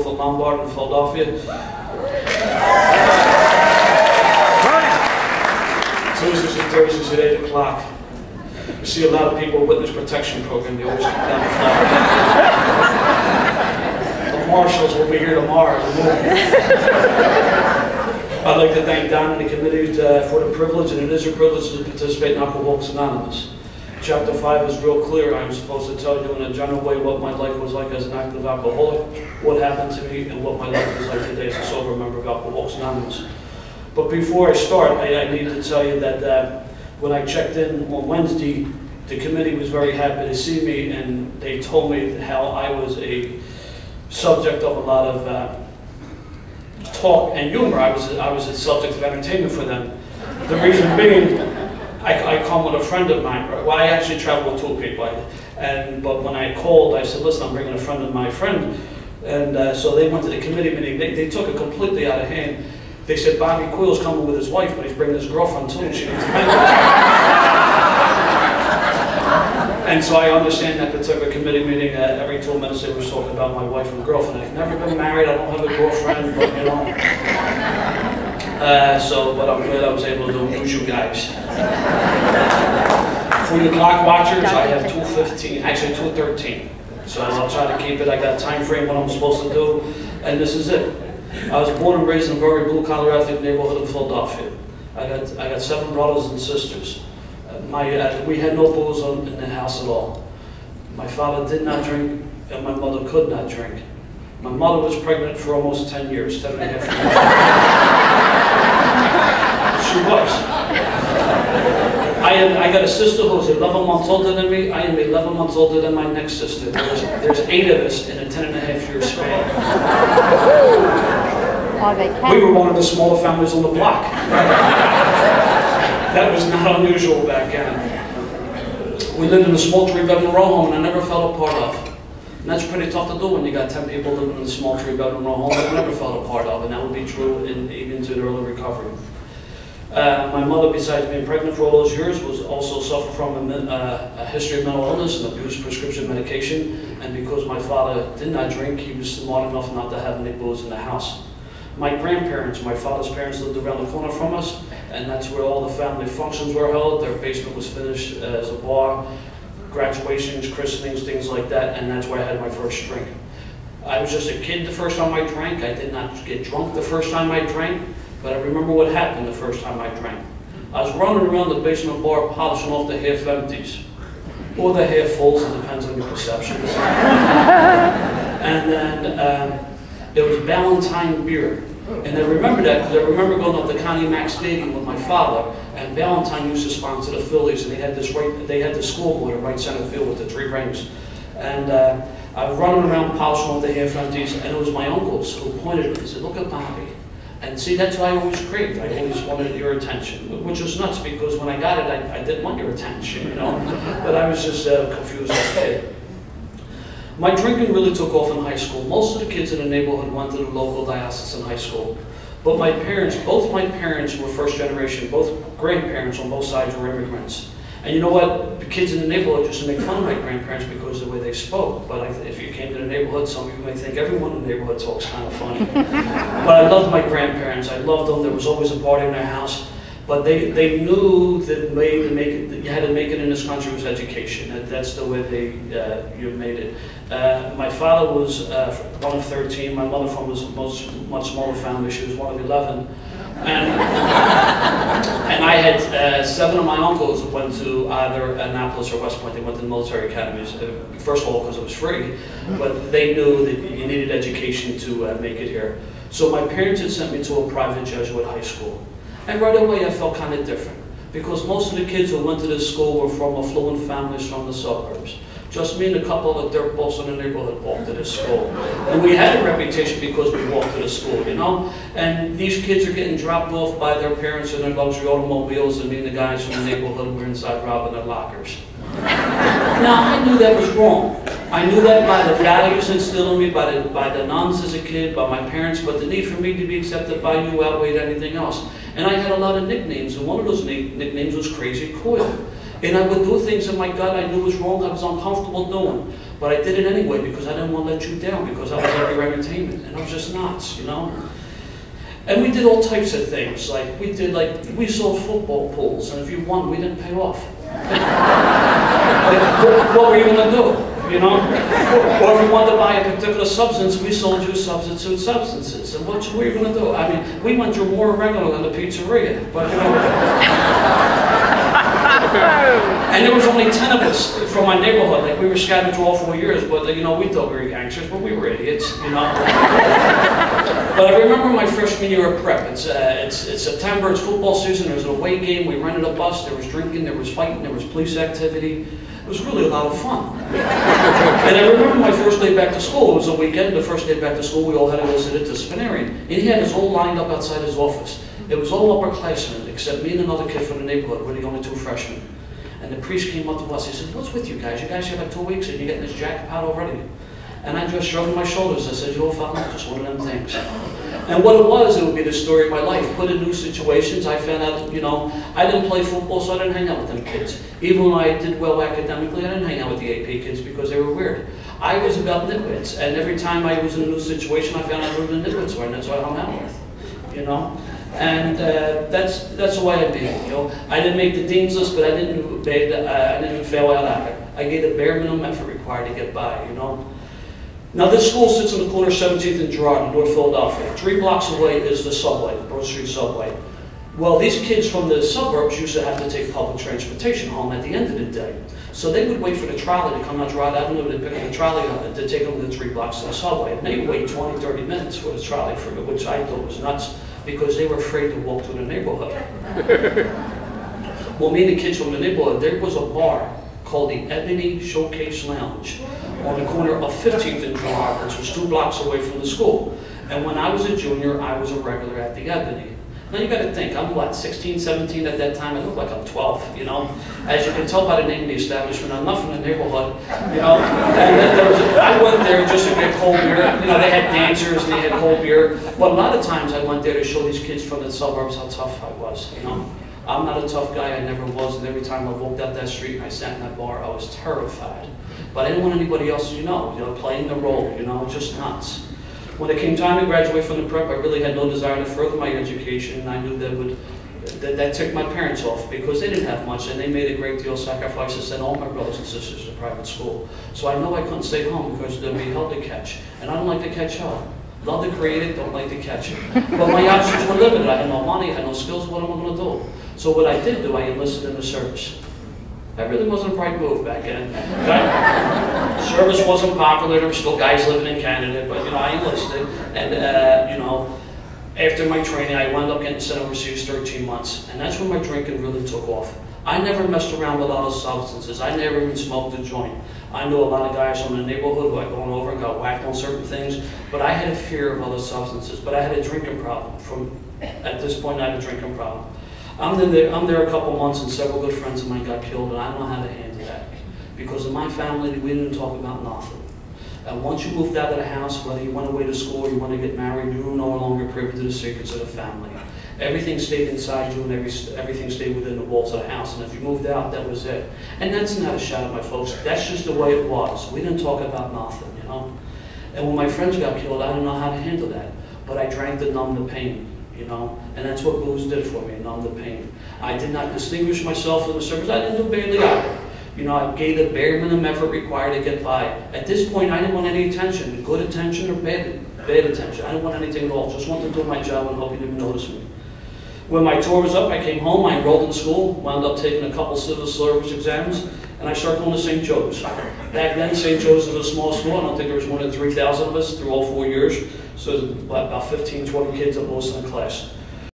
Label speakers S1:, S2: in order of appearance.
S1: beautiful Lombard in Philadelphia. Tuesdays and Thursdays at 8 o'clock. You see a lot of people witness protection program, they always come down the flag. The marshals will be here tomorrow. I'd like to thank Don and the committee for the privilege, and it is a privilege to participate in Alcoholics Anonymous. Chapter 5 is real clear. I'm supposed to tell you in a general way what my life was like as an active alcoholic, what happened to me, and what my life is like today as a sober member of Alcoholics Anonymous. But before I start, I need to tell you that when I checked in on Wednesday, the committee was very happy to see me, and they told me how I was a subject of a lot of talk and humor. I was a subject of entertainment for them. The reason being, I come with a friend of mine. Well, I actually travel with 2 people, but when I called, I said, listen, I'm bringing a friend of my friend. And so they went to the committee meeting. They took it completely out of hand. They said, Bobby Quill's coming with his wife, but he's bringing his girlfriend too, and she needs a And so I understand that particular committee meeting, every 2 minutes they were talking about my wife and girlfriend. I've never been married, I don't have a girlfriend, but you know. But I'm glad I was able to amuse you guys. For the clock watchers, I have 2:15, actually 2:13. So I'll try to keep it. I got a time frame what I'm supposed to do, and this is it. I was born and raised in a very blue-collar athletic neighborhood in Philadelphia. I got 7 brothers and sisters. We had no booze in the house at all. My father did not drink, and my mother could not drink. My mother was pregnant for almost 10 years, 10 and a half years. She was. I got a sister who's 11 months older than me. I am 11 months older than my next sister. There's 8 of us in a 10 and a half year span. We were one of the smaller families on the block. That was not unusual back then. We lived in a small 3-bedroom row home, and I never felt a part of. And that's pretty tough to do when you got 10 people living in a small 3-bedroom row home. I never felt a part of, and that would be true even to the early recovery. My mother, besides being pregnant for all those years, was also suffered from a history of mental illness and abused prescription medication. And because my father did not drink, he was smart enough not to have any booze in the house. My grandparents, my father's parents, lived around the corner from us, and that's where all the family functions were held. Their basement was finished as a bar, graduations, christenings, things like that, and that's where I had my first drink. I was just a kid the first time I drank. I did not get drunk the first time I drank, but I remember what happened the first time I drank. I was running around the basement bar polishing off the half empties, or the half fulls, it depends on your perceptions. And then there was Ballantine beer. And I remember that because I remember going up to Connie Mack Stadium with my father, and Ballantine used to sponsor the Phillies, and they had this scoreboard at right center field with the 3 rings. And I was running around polishing off the half empties, and it was my uncles who pointed at me and said, look at Bobby. And see, that's what I always craved. I always wanted your attention, which was nuts because when I got it, I didn't want your attention, you know. But I was just confused as a kid. My drinking really took off in high school. Most of the kids in the neighborhood went to the local diocesan high school. But my parents, both my parents were first generation, both grandparents on both sides were immigrants. And you know what? The kids in the neighborhood used to make fun of my grandparents because of the way they spoke. But if you came to the neighborhood, some of you may think everyone in the neighborhood talks kind of funny. But I loved my grandparents. I loved them. There was always a party in their house. But they knew that you had to make it in this country was education. That's the way you made it. My father was one of 13. My mother from was a much smaller family. She was one of 11. And I had 7 of my uncles who went to either Annapolis or West Point. They went to the military academies. First of all, because it was free, but they knew that you needed education to make it here. So my parents had sent me to a private Jesuit high school. And right away I felt kind of different, because most of the kids who went to this school were from affluent families from the suburbs. Just me and a couple of dirtballs in the neighborhood walked to this school. And we had a reputation because we walked to the school, you know? And these kids are getting dropped off by their parents in their luxury automobiles, and me and the guys from the neighborhood were inside robbing their lockers. Now, I knew that was wrong. I knew that by the values instilled in me, by the nuns as a kid, by my parents, but the need for me to be accepted by you outweighed anything else. And I had a lot of nicknames, and one of those nicknames was Crazy Coil. And I would do things in my gut I knew was wrong, I was uncomfortable doing. But I did it anyway because I didn't want to let you down, because I was like your entertainment, and I was just nuts, you know? And we did all types of things, like we sold football pools, and if you won, we didn't pay off. What were you going to do? You know? Or if you wanted to buy a particular substance, we sold you substitute substances. And what were you going to do? I mean, we went through more regular than the pizzeria. But, you know. And there was only 10 of us from my neighborhood. Like, we were scattered through all 4 years, but, you know, we thought we were gangsters, but we were idiots, you know. But I remember my freshman year of prep. It's September, it's football season, there was an away game, we rented a bus, there was drinking, there was fighting, there was police activity. It was really a lot of fun. And I remember my first day back to school. It was a weekend, the first day back to school, we all had to go sit at the disciplinarian. And he had us all lined up outside his office. It was all upperclassmen, except me and another kid from the neighborhood. We're the only 2 freshmen. And the priest came up to us, he said, "What's with you guys? You guys have like 2 weeks and you're getting this jackpot already." And I just shrugged my shoulders. I said, "You know, fella, just one of them things." And what it would be the story of my life. Put in new situations, I found out, you know, I didn't play football, so I didn't hang out with them kids. Even when I did well academically, I didn't hang out with the AP kids because they were weird. I was about nitwits, and every time I was in a new situation, I found out who the nitwits were, and that's what I hung out with, you know. And that's the way I be, you know. I didn't make the dean's list, but I didn't even fail out either. I gave the bare minimum effort required to get by, you know. Now this school sits on the corner of 17th and Girard in North Philadelphia. 3 blocks away is the subway, the Broad Street subway. Well, these kids from the suburbs used to have to take public transportation home at the end of the day. So they would wait for the trolley to come out Girard Avenue to pick up the trolley to take them the 3 blocks to the subway. And they would wait 20, 30 minutes for the trolley, which I thought was nuts because they were afraid to walk through the neighborhood. Well, me and the kids from the neighborhood, there was a bar called the Ebony Showcase Lounge on the corner of 15th and Girard, which was 2 blocks away from the school. And when I was a junior, I was a regular at the Ebony. Now you got to think, I'm what, 16, 17 at that time? I look like I'm 12, you know? As you can tell by the name of the establishment, I'm not from the neighborhood, you know? And then I went there just to get cold beer. You know, they had dancers and they had cold beer. But a lot of times I went there to show these kids from the suburbs how tough I was, you know? I'm not a tough guy, I never was, and every time I walked out that street and I sat in that bar, I was terrified. But I didn't want anybody else, you know, playing the role, you know, just nuts. When it came time to graduate from the prep, I really had no desire to further my education, and I knew that ticked my parents off because they didn't have much, and they made a great deal of sacrifices to send all my brothers and sisters to private school. So I know I couldn't stay home because there'd be hell to catch, and I don't like to catch hell. Love to create it, don't like to catch it. But my options were limited. I had no money, I had no skills, what am I going to do? So what I did do, I enlisted in the service. That really wasn't a bright move back then. Service wasn't popular, there were still guys living in Canada, but you know, I enlisted. And you know, after my training, I wound up getting sent overseas 13 months. And that's when my drinking really took off. I never messed around with a lot of substances. I never even smoked a joint. I knew a lot of guys from the neighborhood who had gone over and got whacked on certain things, but I had a fear of other substances. But I had a drinking problem. At this point, I had a drinking problem. I'm there a couple months and several good friends of mine got killed, and I don't know how to handle that. Because in my family, we didn't talk about nothing. And once you moved out of the house, whether you went away to school or you want to get married, you were no longer privy to the secrets of the family. Everything stayed inside you and everything stayed within the walls of the house. And if you moved out, that was it. And that's not a shot at my folks. That's just the way it was. We didn't talk about nothing, you know. And when my friends got killed, I didn't know how to handle that. But I drank to numb the pain, you know. And that's what booze did for me, numb the pain. I did not distinguish myself in the service. I didn't do badly either. You know, I gave the bare minimum effort required to get by. At this point, I didn't want any attention, good attention or bad attention. I didn't want anything at all. Just wanted to do my job and hope you didn't notice me. When my tour was up, I came home, I enrolled in school, wound up taking a couple civil service exams, and I started going to St. Joe's. Back then, St. Joe's was a small school. I don't think there was more than 3,000 of us through all 4 years. So it was about 15, 20 kids at most in the class.